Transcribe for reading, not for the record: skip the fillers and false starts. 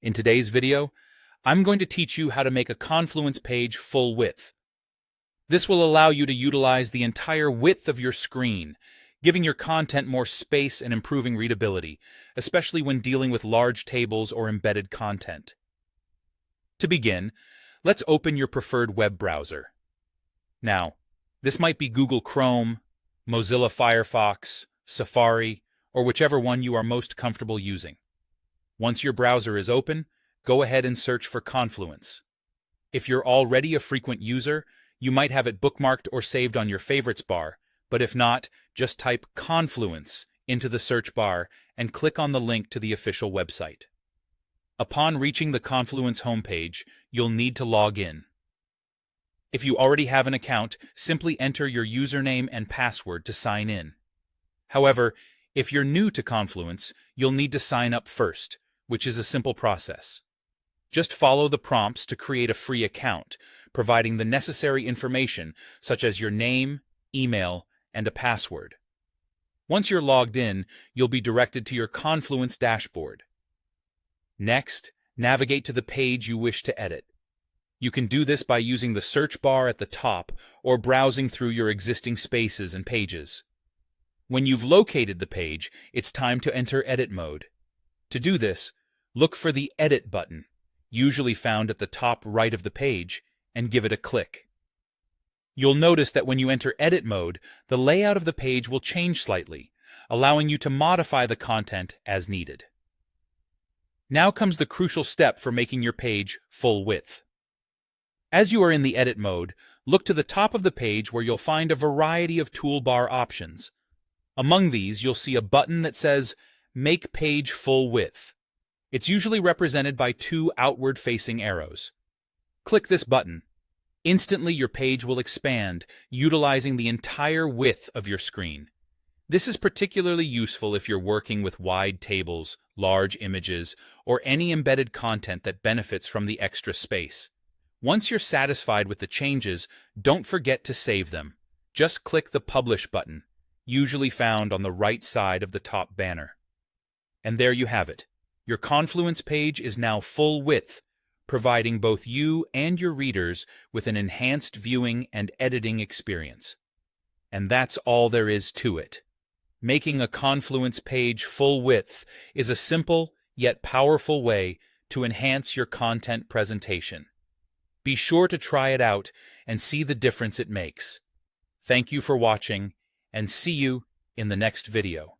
In today's video, I'm going to teach you how to make a Confluence page full width. This will allow you to utilize the entire width of your screen, giving your content more space and improving readability, especially when dealing with large tables or embedded content. To begin, let's open your preferred web browser. Now, this might be Google Chrome, Mozilla Firefox, Safari, or whichever one you are most comfortable using. Once your browser is open, go ahead and search for Confluence. If you're already a frequent user, you might have it bookmarked or saved on your favorites bar, but if not, just type Confluence into the search bar and click on the link to the official website. Upon reaching the Confluence homepage, you'll need to log in. If you already have an account, simply enter your username and password to sign in. However, if you're new to Confluence, you'll need to sign up first, which is a simple process. Just follow the prompts to create a free account, providing the necessary information such as your name, email, and a password. Once you're logged in, you'll be directed to your Confluence dashboard. Next, navigate to the page you wish to edit. You can do this by using the search bar at the top or browsing through your existing spaces and pages. When you've located the page, it's time to enter edit mode. To do this, look for the Edit button, usually found at the top right of the page, and give it a click. You'll notice that when you enter edit mode, the layout of the page will change slightly, allowing you to modify the content as needed. Now comes the crucial step for making your page full width. As you are in the edit mode, look to the top of the page where you'll find a variety of toolbar options. Among these, you'll see a button that says Make Page Full Width. It's usually represented by two outward-facing arrows. Click this button. Instantly, your page will expand, utilizing the entire width of your screen. This is particularly useful if you're working with wide tables, large images, or any embedded content that benefits from the extra space. Once you're satisfied with the changes, don't forget to save them. Just click the Publish button, usually found on the right side of the top banner. And there you have it. Your Confluence page is now full width, providing both you and your readers with an enhanced viewing and editing experience. And that's all there is to it. Making a Confluence page full width is a simple yet powerful way to enhance your content presentation. Be sure to try it out and see the difference it makes. Thank you for watching, and see you in the next video.